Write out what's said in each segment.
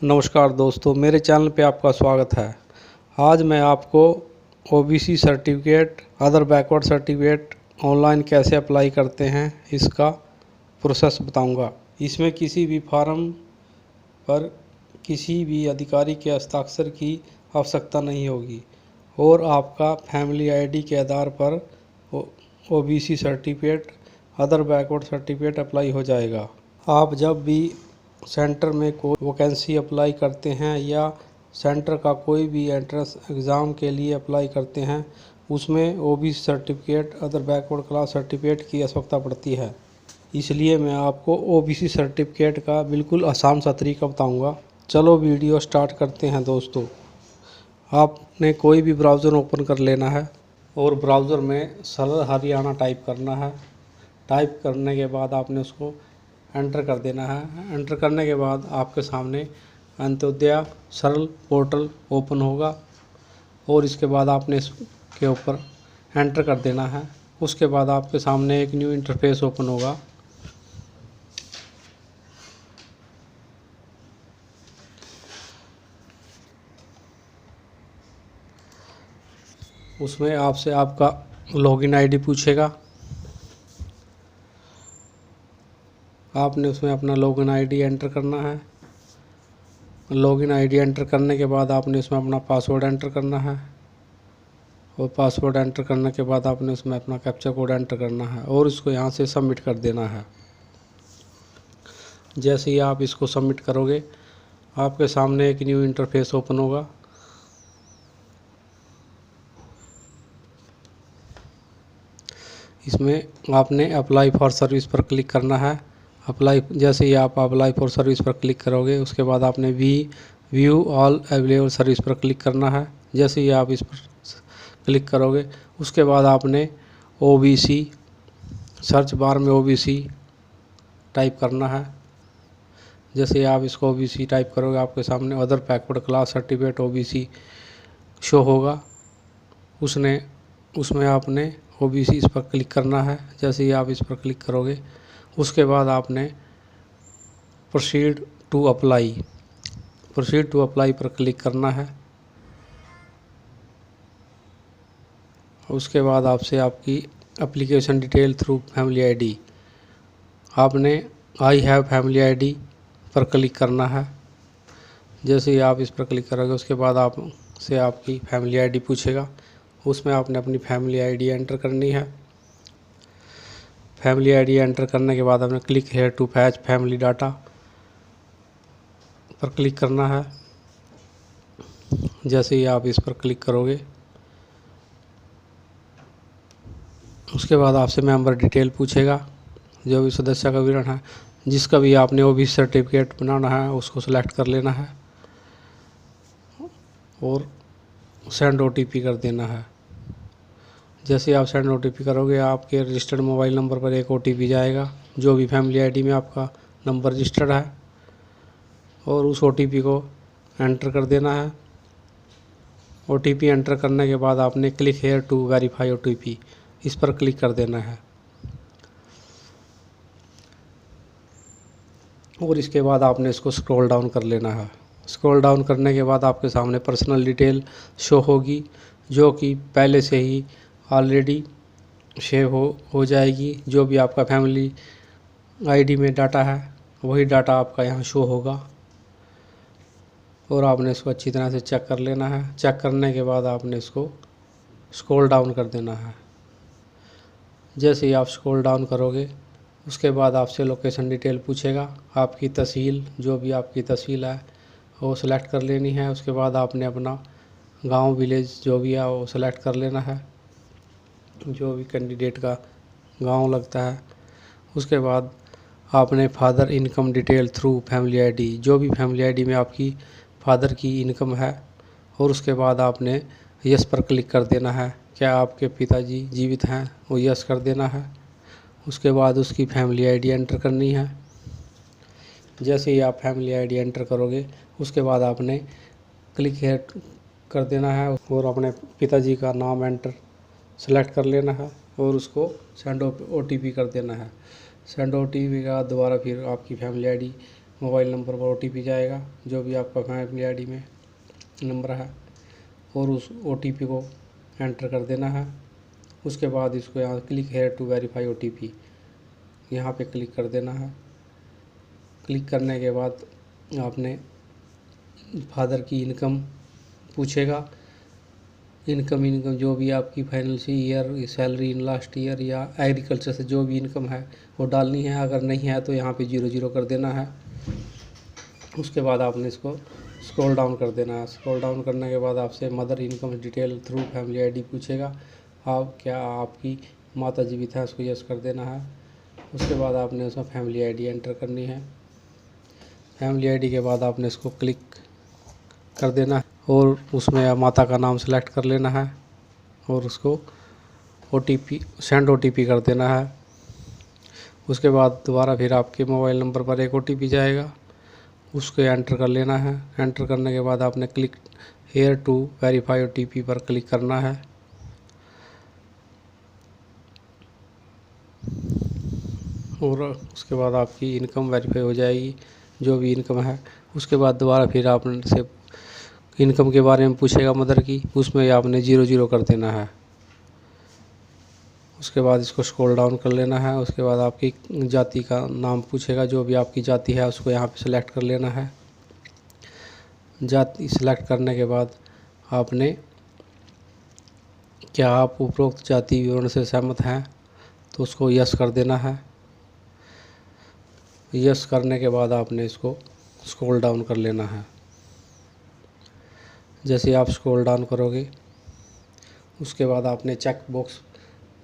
नमस्कार दोस्तों, मेरे चैनल पे आपका स्वागत है। आज मैं आपको OBC certificate, other backward certificate online कैसे अप्लाई करते हैं इसका प्रोसेस बताऊंगा। इसमें किसी भी फॉर्म पर किसी भी अधिकारी के हस्ताक्षर की आवश्यकता नहीं होगी और आपका फैमिली आईडी के आधार पर OBC certificate, other backward certificate apply हो जाएगा। आप जब भी सेंटर में कोई वैकेंसी अप्लाई करते हैं या सेंटर का कोई भी एंट्रेंस एग्ज़ाम के लिए अप्लाई करते हैं, उसमें OBC certificate, other backward class certificate की आवश्यकता पड़ती है। इसलिए मैं आपको ओबीसी सर्टिफिकेट का बिल्कुल आसान सा तरीका बताऊंगा। चलो वीडियो स्टार्ट करते हैं दोस्तों। आपने कोई भी ब्राउज़र ओपन कर लेना है और ब्राउज़र में सरल हरियाणा टाइप करना है। टाइप करने के बाद आपने उसको एंटर कर देना है। एंटर करने के बाद आपके सामने अंत्योदय सरल पोर्टल ओपन होगा और इसके बाद आपने इसके ऊपर एंटर कर देना है। उसके बाद आपके सामने एक न्यू इंटरफेस ओपन होगा। उसमें आपसे आपका लॉगिन आईडी पूछेगा। आपने उसमें अपना लॉगिन आईडी एंटर करना है। लॉगिन आईडी एंटर करने के बाद आपने उसमें अपना पासवर्ड एंटर करना है और पासवर्ड एंटर करने के बाद आपने उसमें अपना कैप्चा कोड एंटर करना है और इसको यहाँ से सबमिट कर देना है। जैसे ही आप इसको सबमिट करोगे, आपके सामने एक न्यू इंटरफेस ओपन होगा। इसमें आपने अप्लाई फॉर सर्विस पर क्लिक करना है। जैसे ही आप अप्लाई फॉर सर्विस पर क्लिक करोगे, उसके बाद आपने व्यू ऑल अवेलेबल सर्विस पर क्लिक करना है। जैसे ही आप इस पर क्लिक करोगे, उसके बाद आपने ओबीसी सर्च बार में ओबीसी टाइप करना है। जैसे ही आप इसको ओबीसी टाइप करोगे, आपके सामने other backward class certificate OBC show होगा। उसमें आपने ओबीसी इस पर क्लिक करना है। जैसे ही आप इस पर क्लिक करोगे, उसके बाद आपने प्रोसीड टू अप्लाई पर क्लिक करना है। उसके बाद आपसे आपकी application detail through family ID, आपने आई हैव फैमिली आईडी पर क्लिक करना है। जैसे ही आप इस पर क्लिक करोगे, उसके बाद आपसे आपकी फैमिली आईडी पूछेगा। उसमें आपने अपनी फैमिली आईडी एंटर करनी है। फैमिली आईडी एंटर करने के बाद आपने click here to fetch family data पर क्लिक करना है। जैसे ही आप इस पर क्लिक करोगे, उसके बाद आपसे मेंबर डिटेल पूछेगा। जो भी सदस्य का विवरण है, जिसका भी आपने ओबीसी सर्टिफिकेट बनाना है, उसको सेलेक्ट कर लेना है और सेंड ओटीपी कर देना है। जैसे आप सेंड ओटीपी करोगे, आपके रजिस्टर्ड मोबाइल नंबर पर एक ओटीपी जाएगा, जो भी फैमिली आईडी में आपका नंबर रजिस्टर्ड है, और उस ओटीपी को एंटर कर देना है। ओटीपी एंटर करने के बाद आपने click here to verify OTP, इस पर क्लिक कर देना है और इसके बाद आपने इसको स्क्रॉल डाउन कर लेना है। स्क्रॉल डाउन करने के बाद आपके सामने पर्सनल डिटेल शो होगी, जो कि पहले से ही ऑलरेडी सेव हो जाएगी। जो भी आपका फैमिली आईडी में डाटा है, वही डाटा आपका यहाँ शो होगा और आपने इसको अच्छी तरह से चेक कर लेना है। चेक करने के बाद आपने इसको स्क्रॉल डाउन कर देना है। जैसे ही आप स्क्रॉल डाउन करोगे, उसके बाद आपसे लोकेशन डिटेल पूछेगा। आपकी तहसील, जो भी आपकी तहसील है, वो सेलेक्ट कर लेनी है। उसके बाद आपने अपना गांव, विलेज जो भी है वो सेलेक्ट कर लेना है, जो भी कैंडिडेट का गांव लगता है। उसके बाद आपने father income detail through family ID, जो भी फैमिली आईडी में आपकी फादर की इनकम है, और उसके बाद आपने यस पर क्लिक कर देना है। क्या आपके पिताजी जीवित हैं, वो यस कर देना है। उसके बाद उसकी फैमिली आईडी एंटर करनी है। जैसे ही आप फैमिली आईडी एंटर करोगे, उसके बाद आपने क्लिक हेयर कर देना है और अपने पिताजी का नाम एंटर सेलेक्ट कर लेना है और उसको सेंड ओटीपी कर देना है। सेंड ओटीपी का दोबारा फिर आपकी फैमिली आईडी मोबाइल नंबर पर OTP जाएगा, जो भी आपका फैमिली ID में नंबर है, और उस OTP को एंटर कर देना है। उसके बाद इसको यहाँ click here to verify OTP, यहाँ पे क्लिक कर देना है। क्लिक करने के बाद आपने फादर की इनकम पूछेगा, इनकम जो भी आपकी financial year salary in last year या एग्रीकल्चर से जो भी इनकम है वो डालनी है। अगर नहीं है तो यहाँ पे 0 कर देना है। उसके बाद आपने इसको स्क्रॉल डाउन कर देना है। स्क्रॉल डाउन करने के बाद आपसे mother income detail through family ID पूछेगा। आप क्या आपकी माता जीवित है, उसको यस कर देना है। उसके बाद आपने उसमें फैमिली ID एंटर करनी है। फैमिली ID के बाद आपने इसको क्लिक कर देना है और उसमें माता का नाम सेलेक्ट कर लेना है और उसको सेंड OTP कर देना है। उसके बाद दोबारा फिर आपके मोबाइल नंबर पर एक OTP जाएगा, उसको एंटर कर लेना है। एंटर करने के बाद आपने click here to verify OTP पर क्लिक करना है। और उसके बाद आपकी इनकम वेरीफाई हो जाएगी, जो भी इनकम है। उसके बाद दोबारा फिर आपसे इनकम के बारे में पूछेगा मदर की, उसमें आपने 0 कर देना है। उसके बाद इसको स्क्रॉल डाउन कर लेना है। उसके बाद आपकी जाति का नाम पूछेगा, जो भी आपकी जाति है उसको यहाँ पे सेलेक्ट कर लेना है। जाति सेलेक्ट करने के बाद आपने क्या आप उपरोक्त जाति विवरण से सहमत हैं तो उसको यस कर देना है। यस करने के बाद आपने इसको स्क्रॉल डाउन कर लेना है। जैसे आप स्क्रॉल डाउन करोगे उसके बाद आपने चेक बॉक्स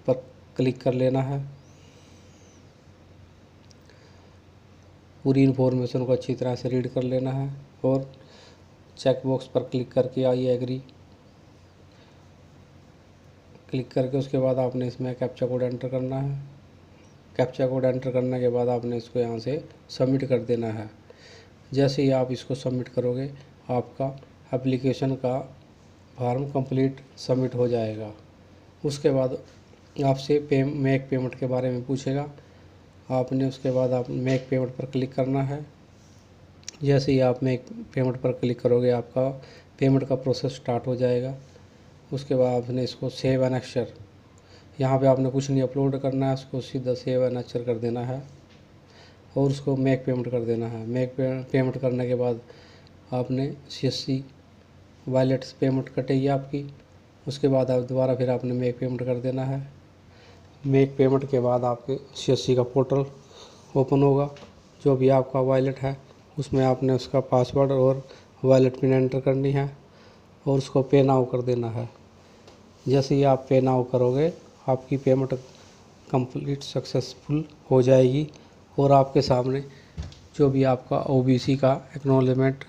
पर क्लिक कर लेना है। पूरी इन्फॉर्मेशन को अच्छी तरह से रीड कर लेना है और चेक बॉक्स पर क्लिक करके आई एग्री क्लिक करके उसके बाद आपने इसमें कैप्चा कोड एंटर करना है। कैप्चा कोड एंटर करने के बाद आपने इसको यहाँ से सबमिट कर देना है। जैसे ही आप इसको सबमिट करोगे आपका एप्लीकेशन का फॉर्म कंप्लीट सबमिट हो जाएगा। उसके बाद आपसे मेक पेमेंट के बारे में पूछेगा। आपने उसके बाद आप मेक पेमेंट पर क्लिक करना है। जैसे ही आप मेक पेमेंट पर क्लिक करोगे आपका पेमेंट का प्रोसेस स्टार्ट हो जाएगा। उसके बाद आपने इसको सेव एंड एक्सचर, यहाँ पे आपने कुछ नहीं अपलोड करना है, उसको सीधा सेव एंड एक्सचर कर देना है और उसको मेक पेमेंट कर देना है। मेक पेमेंट करने के बाद आपने CSC वॉलेट से पेमेंट कटेगी आपकी। उसके बाद आप दोबारा फिर आपने मेक पेमेंट कर देना है। मेक पेमेंट के बाद आपके CSC का पोर्टल ओपन होगा। जो भी आपका वॉलेट है उसमें आपने उसका पासवर्ड और वॉलेट पिन एंटर करनी है और उसको पे नाउ कर देना है। जैसे ही आप पे नाउ करोगे आपकी पेमेंट कंप्लीट सक्सेसफुल हो जाएगी और आपके सामने जो भी आपका OBC का एक्नॉलेजमेंट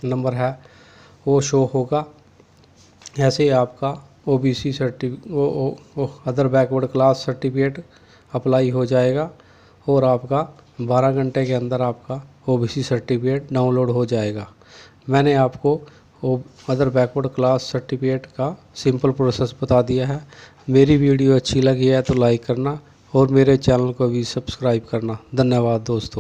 नंबर है वो शो होगा। ऐसे ही आपका OBC other backward class certificate apply हो जाएगा और आपका 12 घंटे के अंदर आपका OBC सर्टिफिकेट डाउनलोड हो जाएगा। मैंने आपको अदर बैकवर्ड क्लास सर्टिफिकेट का सिंपल प्रोसेस बता दिया है। मेरी वीडियो अच्छी लगी है तो लाइक करना और मेरे चैनल को भी सब्सक्राइब करना। धन्यवाद दोस्तों।